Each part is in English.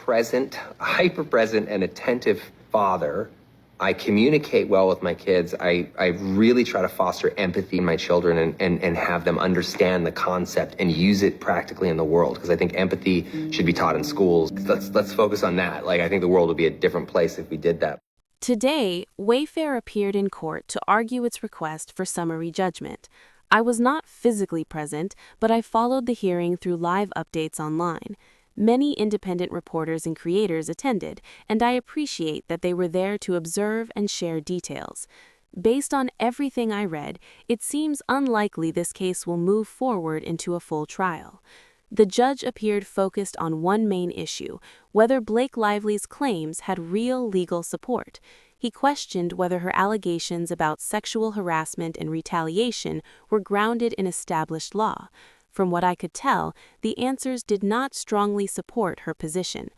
present, hyper-present and attentive father. I communicate well with my kids. I really try to foster empathy in my children and have them understand the concept and use it practically in the world. Because I think empathy should be taught in schools. Let's focus on that. Like, I think the world would be a different place if we did that. Today, Wayfair appeared in court to argue its request for summary judgment. I was not physically present, but I followed the hearing through live updates online. Many independent reporters and creators attended, and I appreciate that they were there to observe and share details. Based on everything I read, it seems unlikely this case will move forward into a full trial. The judge appeared focused on one main issue, whether Blake Lively's claims had real legal support. He questioned whether her allegations about sexual harassment and retaliation were grounded in established law. From what I could tell, the answers did not strongly support her position.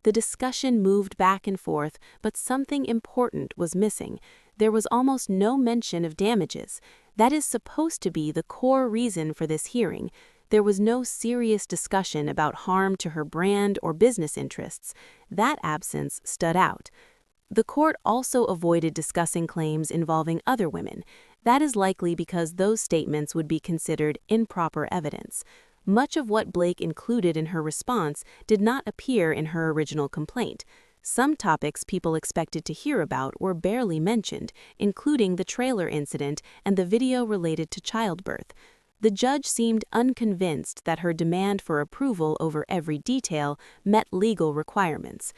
The discussion moved back and forth, but something important was missing. There was almost no mention of damages. That is supposed to be the core reason for this hearing. There was no serious discussion about harm to her brand or business interests. That absence stood out. The court also avoided discussing claims involving other women. That is likely because those statements would be considered improper evidence. Much of what Blake included in her response did not appear in her original complaint. Some topics people expected to hear about were barely mentioned, including the trailer incident and the video related to childbirth. The judge seemed unconvinced that her demand for approval over every detail met legal requirements.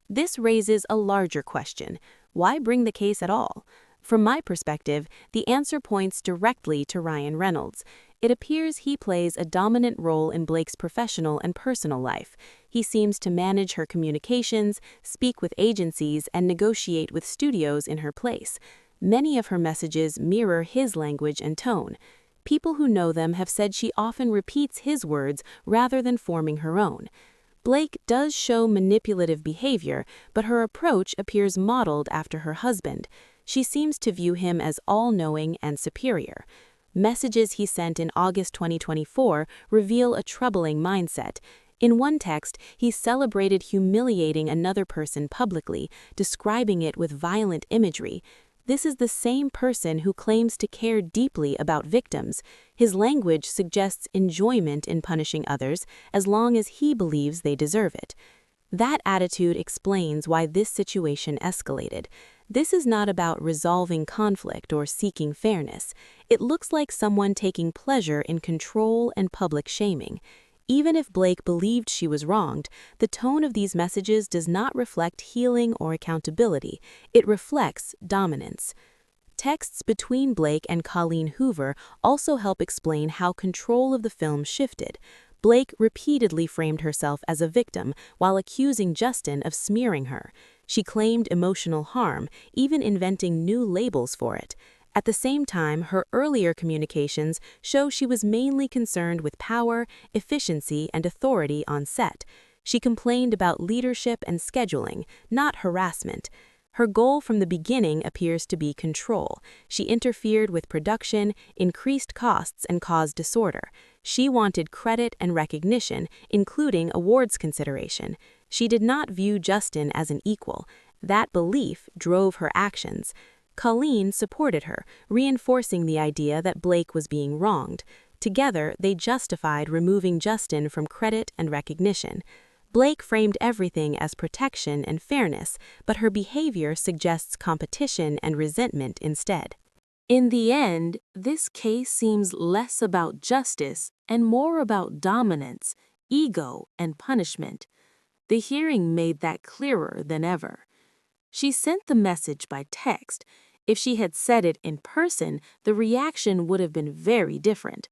This raises a larger question. Why bring the case at all? From my perspective, the answer points directly to Ryan Reynolds. It appears he plays a dominant role in Blake's professional and personal life. He seems to manage her communications, speak with agencies, and negotiate with studios in her place. Many of her messages mirror his language and tone. People who know them have said she often repeats his words rather than forming her own. Blake does show manipulative behavior, but her approach appears modeled after her husband. She seems to view him as all-knowing and superior. Messages he sent in August 2024 reveal a troubling mindset. In one text, he celebrated humiliating another person publicly, describing it with violent imagery. This is the same person who claims to care deeply about victims. His language suggests enjoyment in punishing others as long as he believes they deserve it. That attitude explains why this situation escalated. This is not about resolving conflict or seeking fairness. It looks like someone taking pleasure in control and public shaming. Even if Blake believed she was wronged, the tone of these messages does not reflect healing or accountability. It reflects dominance. Texts between Blake and Colleen Hoover also help explain how control of the film shifted. Blake repeatedly framed herself as a victim while accusing Justin of smearing her. She claimed emotional harm, even inventing new labels for it. At the same time, her earlier communications show she was mainly concerned with power, efficiency, and authority on set. She complained about leadership and scheduling, not harassment. Her goal from the beginning appears to be control. She interfered with production, increased costs, and caused disorder. She wanted credit and recognition, including awards consideration. She did not view Justin as an equal. That belief drove her actions. Colleen supported her, reinforcing the idea that Blake was being wronged. Together, they justified removing Justin from credit and recognition. Blake framed everything as protection and fairness, but her behavior suggests competition and resentment instead. In the end, this case seems less about justice and more about dominance, ego, and punishment. The hearing made that clearer than ever. She sent the message by text. If she had said it in person, the reaction would have been very different.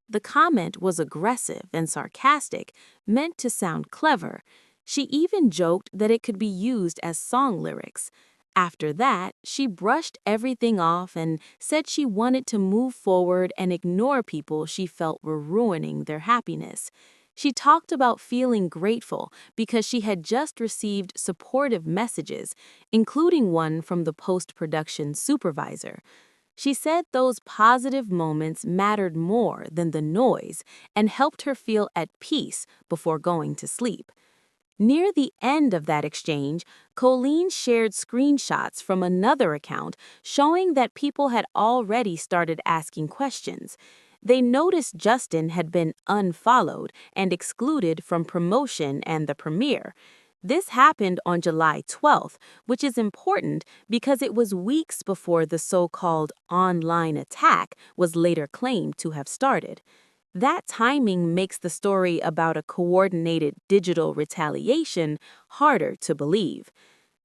The comment was aggressive and sarcastic, meant to sound clever. She even joked that it could be used as song lyrics. After that, she brushed everything off and said she wanted to move forward and ignore people she felt were ruining their happiness. She talked about feeling grateful because she had just received supportive messages, including one from the post-production supervisor. She said those positive moments mattered more than the noise and helped her feel at peace before going to sleep. Near the end of that exchange, Colleen shared screenshots from another account showing that people had already started asking questions. They noticed Justin had been unfollowed and excluded from promotion and the premiere. This happened on July 12th, which is important because it was weeks before the so-called online attack was later claimed to have started. That timing makes the story about a coordinated digital retaliation harder to believe.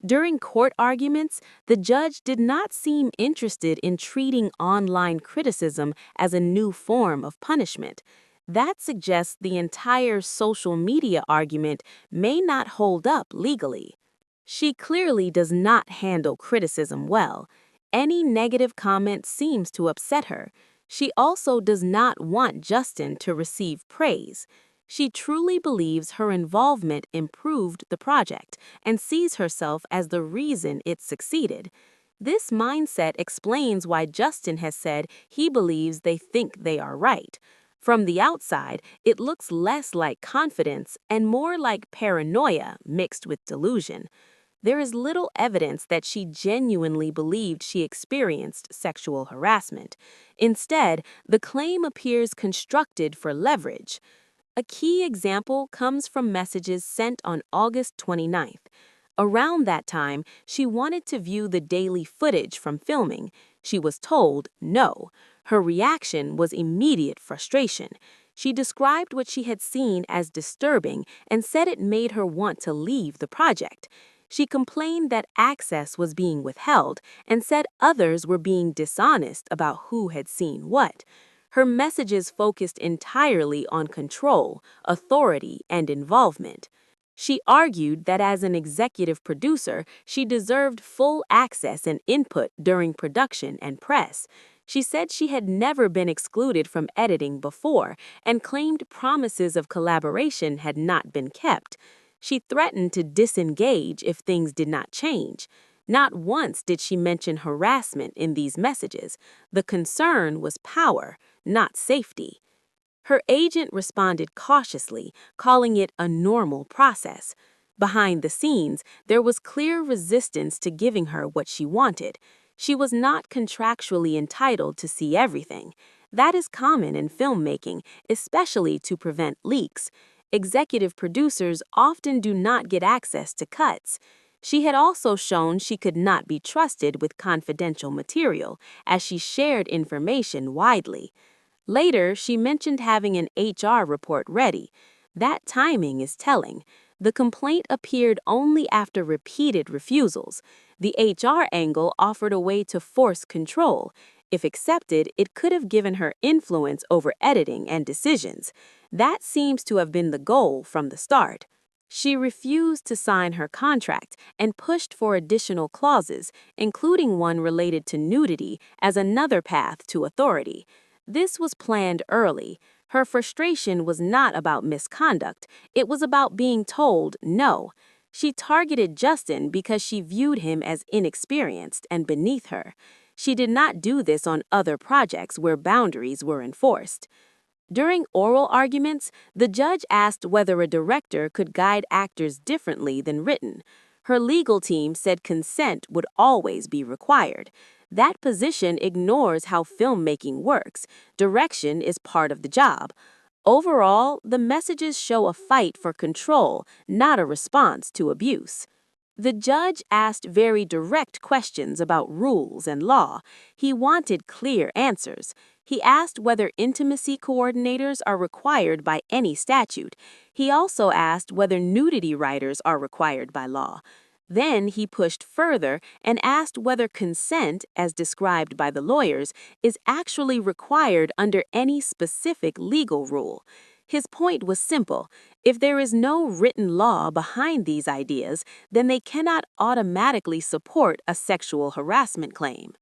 During court arguments, the judge did not seem interested in treating online criticism as a new form of punishment. That suggests the entire social media argument may not hold up legally. She clearly does not handle criticism well. Any negative comment seems to upset her. She also does not want Justin to receive praise. She truly believes her involvement improved the project and sees herself as the reason it succeeded. This mindset explains why Justin has said he believes they think they are right. From the outside, it looks less like confidence and more like paranoia mixed with delusion. There is little evidence that she genuinely believed she experienced sexual harassment. Instead, the claim appears constructed for leverage. A key example comes from messages sent on August 29th. Around that time, she wanted to view the daily footage from filming. She was told no. Her reaction was immediate frustration. She described what she had seen as disturbing and said it made her want to leave the project. She complained that access was being withheld and said others were being dishonest about who had seen what. Her messages focused entirely on control, authority, and involvement. She argued that as an executive producer, she deserved full access and input during production and press. She said she had never been excluded from editing before and claimed promises of collaboration had not been kept. She threatened to disengage if things did not change. Not once did she mention harassment in these messages. The concern was power, not safety. Her agent responded cautiously, calling it a normal process. Behind the scenes, there was clear resistance to giving her what she wanted. She was not contractually entitled to see everything. That is common in filmmaking, especially to prevent leaks. Executive producers often do not get access to cuts. She had also shown she could not be trusted with confidential material, as she shared information widely. Later, she mentioned having an HR report ready. That timing is telling. The complaint appeared only after repeated refusals. The HR angle offered a way to force control. If accepted, it could have given her influence over editing and decisions. That seems to have been the goal from the start. She refused to sign her contract and pushed for additional clauses, including one related to nudity as another path to authority. This was planned early. Her frustration was not about misconduct. It was about being told no. She targeted Justin because she viewed him as inexperienced and beneath her. She did not do this on other projects where boundaries were enforced. During oral arguments, the judge asked whether a director could guide actors differently than written. Her legal team said consent would always be required. That position ignores how filmmaking works. Direction is part of the job. Overall, the messages show a fight for control, not a response to abuse. The judge asked very direct questions about rules and law. He wanted clear answers. He asked whether intimacy coordinators are required by any statute. He also asked whether nudity writers are required by law. Then he pushed further and asked whether consent, as described by the lawyers, is actually required under any specific legal rule. His point was simple. If there is no written law behind these ideas, then they cannot automatically support a sexual harassment claim.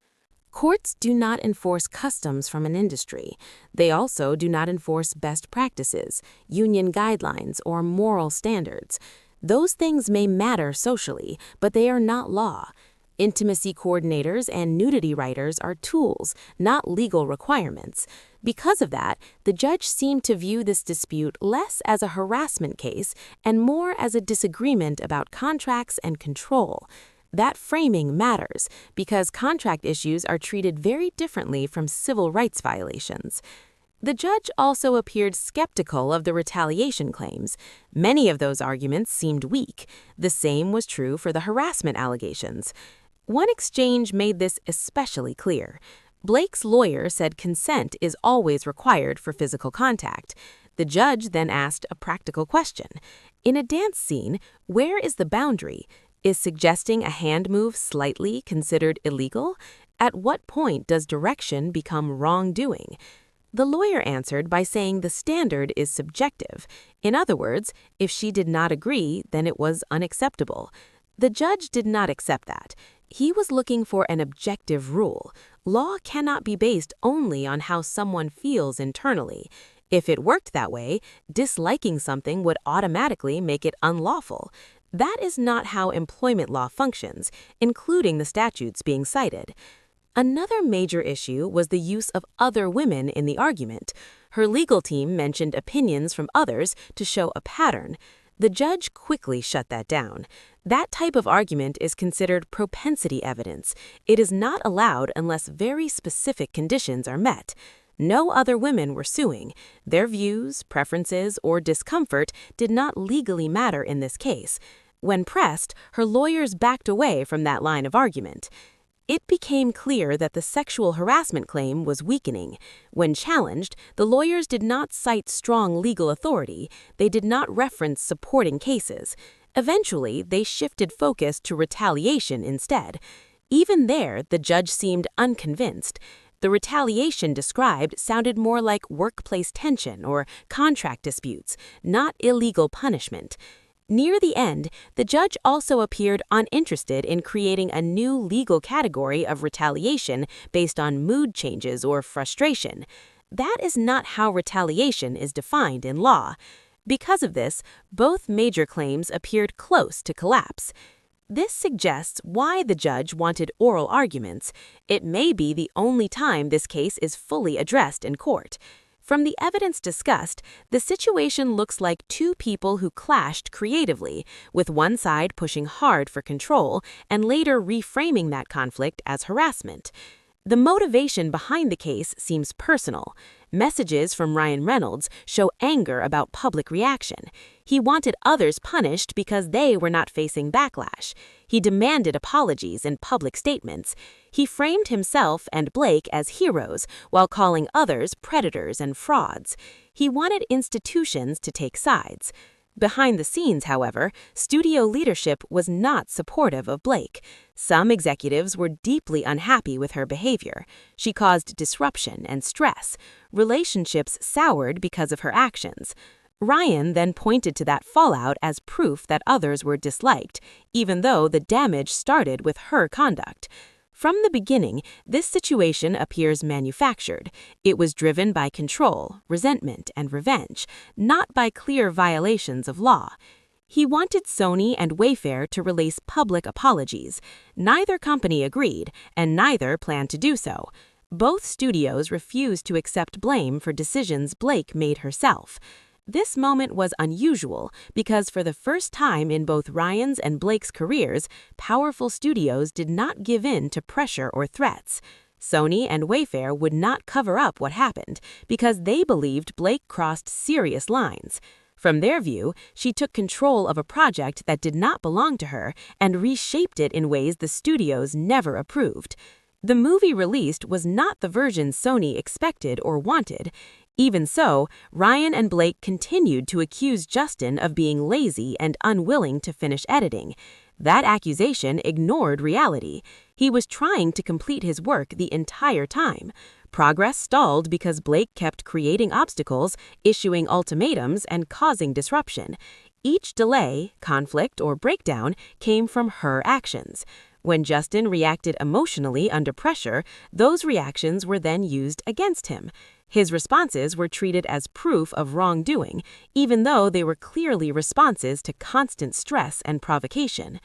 Courts do not enforce customs from an industry. They also do not enforce best practices, union guidelines, or moral standards. Those things may matter socially, but they are not law. Intimacy coordinators and nudity writers are tools, not legal requirements. Because of that, the judge seemed to view this dispute less as a harassment case and more as a disagreement about contracts and control. That framing matters because contract issues are treated very differently from civil rights violations. The judge also appeared skeptical of the retaliation claims. Many of those arguments seemed weak. The same was true for the harassment allegations. One exchange made this especially clear. Blake's lawyer said consent is always required for physical contact. The judge then asked a practical question. In a dance scene, where is the boundary? Is suggesting a hand move slightly considered illegal? At what point does direction become wrongdoing? The lawyer answered by saying the standard is subjective. In other words, if she did not agree, then it was unacceptable. The judge did not accept that. He was looking for an objective rule. Law cannot be based only on how someone feels internally. If it worked that way, disliking something would automatically make it unlawful. That is not how employment law functions, including the statutes being cited. Another major issue was the use of other women in the argument. Her legal team mentioned opinions from others to show a pattern. The judge quickly shut that down. That type of argument is considered propensity evidence. It is not allowed unless very specific conditions are met. No other women were suing. Their views, preferences, or discomfort did not legally matter in this case. When pressed, her lawyers backed away from that line of argument. It became clear that the sexual harassment claim was weakening. When challenged, the lawyers did not cite strong legal authority. They did not reference supporting cases. Eventually, they shifted focus to retaliation instead. Even there, the judge seemed unconvinced. The retaliation described sounded more like workplace tension or contract disputes, not illegal punishment. Near the end, the judge also appeared uninterested in creating a new legal category of retaliation based on mood changes or frustration. That is not how retaliation is defined in law. Because of this, both major claims appeared close to collapse. This suggests why the judge wanted oral arguments. It may be the only time this case is fully addressed in court. From the evidence discussed, the situation looks like two people who clashed creatively, with one side pushing hard for control and later reframing that conflict as harassment. The motivation behind the case seems personal. Messages from Ryan Reynolds show anger about public reaction. He wanted others punished because they were not facing backlash. He demanded apologies and public statements. He framed himself and Blake as heroes while calling others predators and frauds. He wanted institutions to take sides. Behind the scenes, however, studio leadership was not supportive of Blake. Some executives were deeply unhappy with her behavior. She caused disruption and stress. Relationships soured because of her actions. Ryan then pointed to that fallout as proof that others were disliked, even though the damage started with her conduct. From the beginning, this situation appears manufactured. It was driven by control, resentment, and revenge, not by clear violations of law. He wanted Sony and Wayfair to release public apologies. Neither company agreed, and neither planned to do so. Both studios refused to accept blame for decisions Blake made herself. This moment was unusual because for the first time in both Ryan's and Blake's careers, powerful studios did not give in to pressure or threats. Sony and Wayfair would not cover up what happened because they believed Blake crossed serious lines. From their view, she took control of a project that did not belong to her and reshaped it in ways the studios never approved. The movie released was not the version Sony expected or wanted. Even so, Ryan and Blake continued to accuse Justin of being lazy and unwilling to finish editing. That accusation ignored reality. He was trying to complete his work the entire time. Progress stalled because Blake kept creating obstacles, issuing ultimatums, and causing disruption. Each delay, conflict, or breakdown came from her actions. When Justin reacted emotionally under pressure, those reactions were then used against him. His responses were treated as proof of wrongdoing, even though they were clearly responses to constant stress and provocation.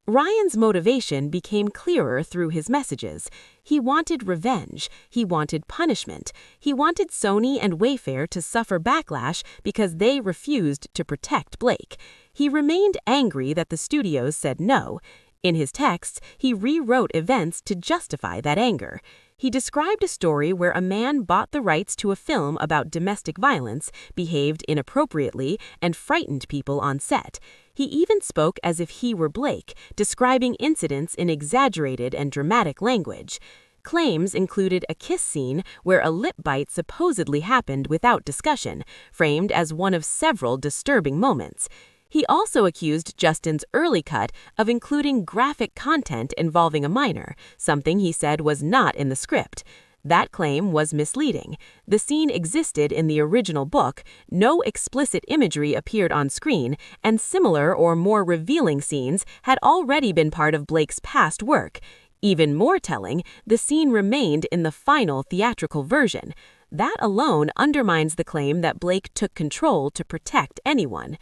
Ryan's motivation became clearer through his messages. He wanted revenge. He wanted punishment. He wanted Sony and Wayfair to suffer backlash because they refused to protect Blake. He remained angry that the studios said no. In his texts, he rewrote events to justify that anger. He described a story where a man bought the rights to a film about domestic violence, behaved inappropriately, and frightened people on set. He even spoke as if he were Blake, describing incidents in exaggerated and dramatic language. Claims included a kiss scene where a lip bite supposedly happened without discussion, framed as one of several disturbing moments. He also accused Justin's early cut of including graphic content involving a minor, something he said was not in the script. That claim was misleading. The scene existed in the original book, no explicit imagery appeared on screen, and similar or more revealing scenes had already been part of Blake's past work. Even more telling, the scene remained in the final theatrical version. That alone undermines the claim that Blake took control to protect anyone.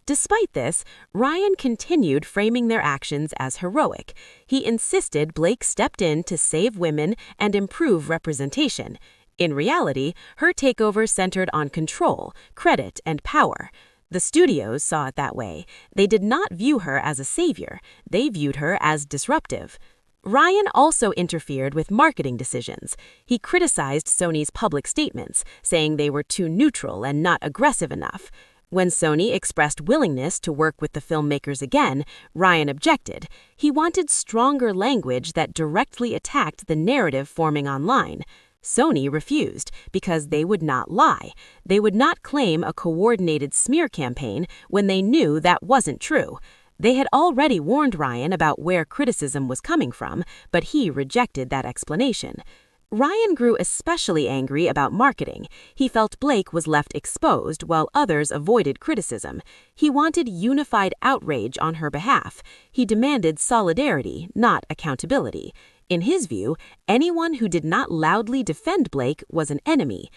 Despite this, Ryan continued framing their actions as heroic. He insisted Blake stepped in to save women and improve representation. In reality, her takeover centered on control, credit, and power. The studios saw it that way. They did not view her as a savior. They viewed her as disruptive. Ryan also interfered with marketing decisions. He criticized Sony's public statements, saying they were too neutral and not aggressive enough. When Sony expressed willingness to work with the filmmakers again, Ryan objected. He wanted stronger language that directly attacked the narrative forming online. Sony refused because they would not lie. They would not claim a coordinated smear campaign when they knew that wasn't true. They had already warned Ryan about where criticism was coming from, but he rejected that explanation. Ryan grew especially angry about marketing. He felt Blake was left exposed while others avoided criticism. He wanted unified outrage on her behalf. He demanded solidarity, not accountability. In his view, anyone who did not loudly defend Blake was an enemy.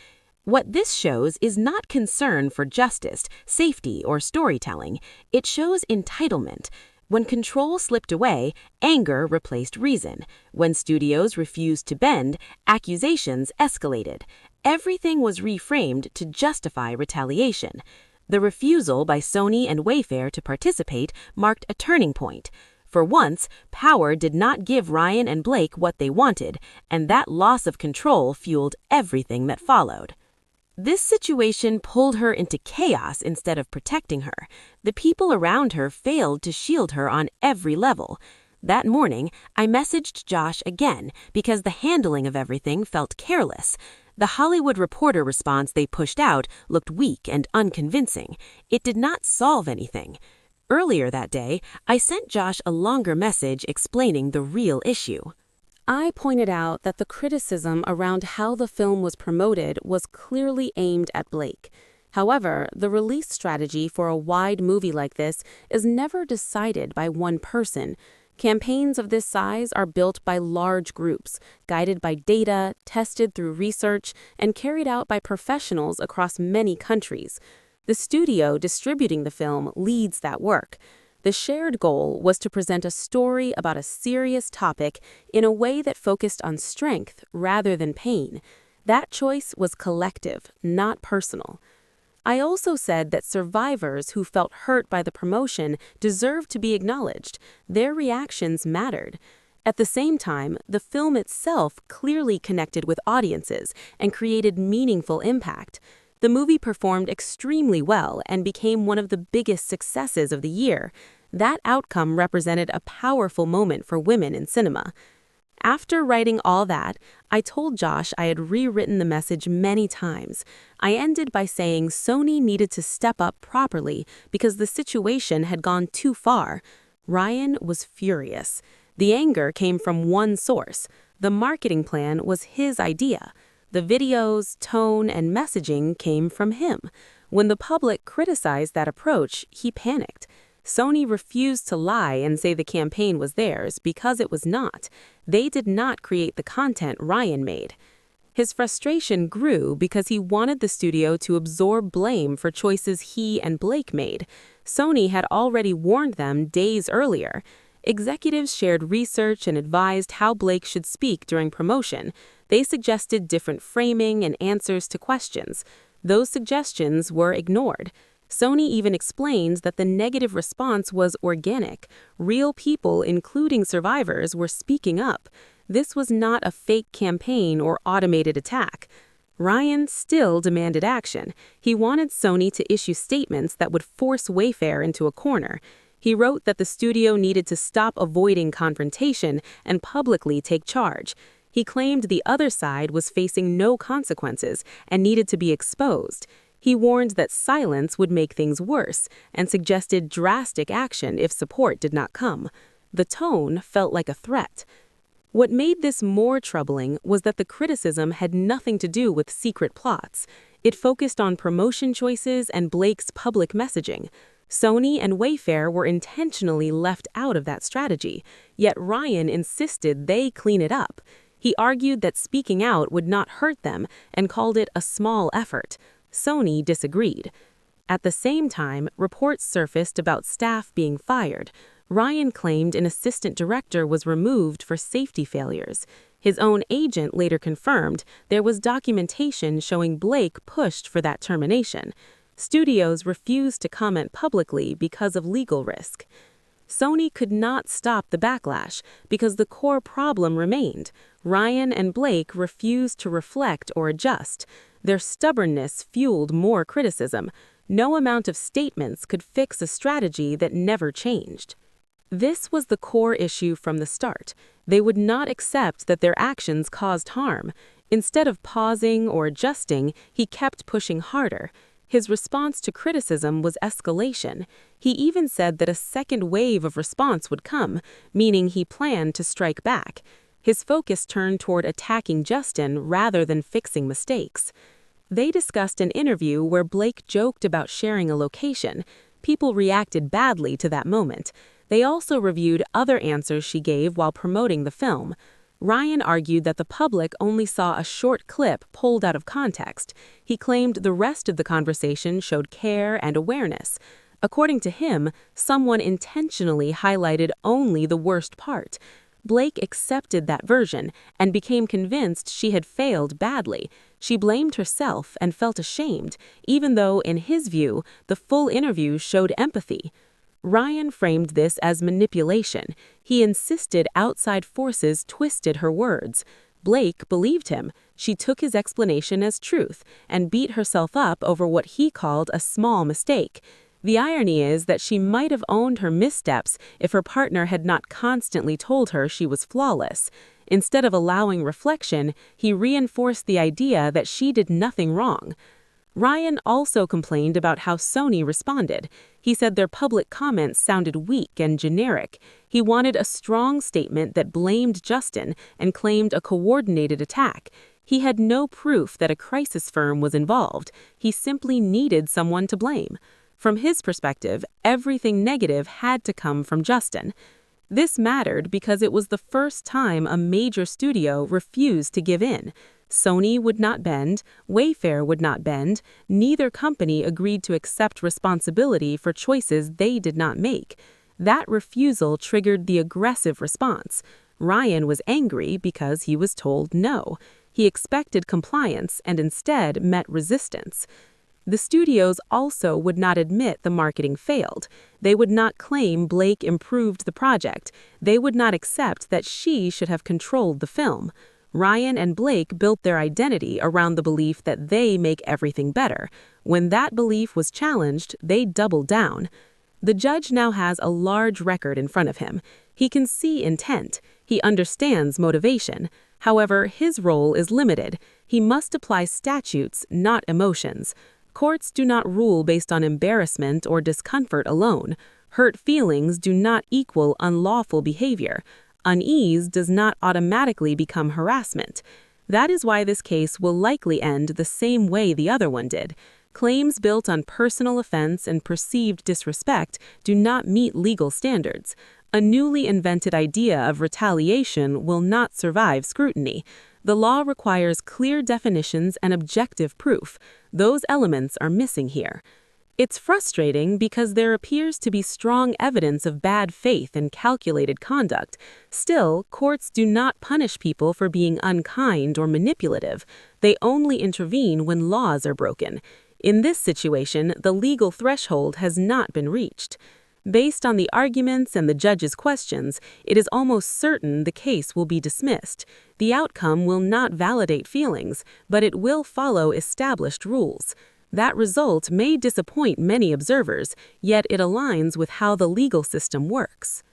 What this shows is not concern for justice, safety, or storytelling. It shows entitlement. When control slipped away, anger replaced reason. When studios refused to bend, accusations escalated. Everything was reframed to justify retaliation. The refusal by Sony and Wayfair to participate marked a turning point. For once, power did not give Ryan and Blake what they wanted, and that loss of control fueled everything that followed. This situation pulled her into chaos instead of protecting her. The people around her failed to shield her on every level. That morning, I messaged Josh again because the handling of everything felt careless. The Hollywood Reporter response they pushed out looked weak and unconvincing. It did not solve anything. Earlier that day, I sent Josh a longer message explaining the real issue. I pointed out that the criticism around how the film was promoted was clearly aimed at Blake. However, the release strategy for a wide movie like this is never decided by one person. Campaigns of this size are built by large groups, guided by data, tested through research, and carried out by professionals across many countries. The studio distributing the film leads that work. The shared goal was to present a story about a serious topic in a way that focused on strength rather than pain. That choice was collective, not personal. I also said that survivors who felt hurt by the promotion deserved to be acknowledged. Their reactions mattered. At the same time, the film itself clearly connected with audiences and created meaningful impact. The movie performed extremely well and became one of the biggest successes of the year. That outcome represented a powerful moment for women in cinema. After writing all that, I told Josh I had rewritten the message many times. I ended by saying Sony needed to step up properly because the situation had gone too far. Ryan was furious. The anger came from one source. The marketing plan was his idea. The videos, tone, and messaging came from him. When the public criticized that approach, he panicked. Sony refused to lie and say the campaign was theirs because it was not. They did not create the content Ryan made. His frustration grew because he wanted the studio to absorb blame for choices he and Blake made. Sony had already warned them days earlier. Executives shared research and advised how Blake should speak during promotion. They suggested different framing and answers to questions. Those suggestions were ignored. Sony even explains that the negative response was organic. Real people, including survivors, were speaking up. This was not a fake campaign or automated attack. Ryan still demanded action. He wanted Sony to issue statements that would force Wayfair into a corner. He wrote that the studio needed to stop avoiding confrontation and publicly take charge. He claimed the other side was facing no consequences and needed to be exposed. He warned that silence would make things worse and suggested drastic action if support did not come. The tone felt like a threat. What made this more troubling was that the criticism had nothing to do with secret plots. It focused on promotion choices and Blake's public messaging. Sony and Wayfair were intentionally left out of that strategy, yet Ryan insisted they clean it up. He argued that speaking out would not hurt them and called it a small effort. Sony disagreed. At the same time, reports surfaced about staff being fired. Ryan claimed an assistant director was removed for safety failures. His own agent later confirmed there was documentation showing Blake pushed for that termination. Studios refused to comment publicly because of legal risk. Sony could not stop the backlash because the core problem remained. Ryan and Blake refused to reflect or adjust. Their stubbornness fueled more criticism. No amount of statements could fix a strategy that never changed. This was the core issue from the start. They would not accept that their actions caused harm. Instead of pausing or adjusting, he kept pushing harder. His response to criticism was escalation. He even said that a second wave of response would come, meaning he planned to strike back. His focus turned toward attacking Justin rather than fixing mistakes. They discussed an interview where Blake joked about sharing a location. People reacted badly to that moment. They also reviewed other answers she gave while promoting the film. Ryan argued that the public only saw a short clip pulled out of context. He claimed the rest of the conversation showed care and awareness. According to him, someone intentionally highlighted only the worst part. Blake accepted that version and became convinced she had failed badly. She blamed herself and felt ashamed, even though, in his view, the full interview showed empathy. Ryan framed this as manipulation. He insisted outside forces twisted her words. Blake believed him. She took his explanation as truth and beat herself up over what he called a small mistake. The irony is that she might have owned her missteps if her partner had not constantly told her she was flawless. Instead of allowing reflection, he reinforced the idea that she did nothing wrong. Ryan also complained about how Sony responded. He said their public comments sounded weak and generic. He wanted a strong statement that blamed Justin and claimed a coordinated attack. He had no proof that a crisis firm was involved. He simply needed someone to blame. From his perspective, everything negative had to come from Justin. This mattered because it was the first time a major studio refused to give in. Sony would not bend, Wayfair would not bend, neither company agreed to accept responsibility for choices they did not make. That refusal triggered the aggressive response. Ryan was angry because he was told no. He expected compliance and instead met resistance. The studios also would not admit the marketing failed. They would not claim Blake improved the project. They would not accept that she should have controlled the film. Ryan and Blake built their identity around the belief that they make everything better. When that belief was challenged, they doubled down. The judge now has a large record in front of him. He can see intent. He understands motivation. However, his role is limited. He must apply statutes, not emotions. Courts do not rule based on embarrassment or discomfort alone. Hurt feelings do not equal unlawful behavior. Unease does not automatically become harassment. That is why this case will likely end the same way the other one did. Claims built on personal offense and perceived disrespect do not meet legal standards. A newly invented idea of retaliation will not survive scrutiny. The law requires clear definitions and objective proof. Those elements are missing here. It's frustrating because there appears to be strong evidence of bad faith and calculated conduct. Still, courts do not punish people for being unkind or manipulative. They only intervene when laws are broken. In this situation, the legal threshold has not been reached. Based on the arguments and the judge's questions, it is almost certain the case will be dismissed. The outcome will not validate feelings, but it will follow established rules. That result may disappoint many observers, yet it aligns with how the legal system works.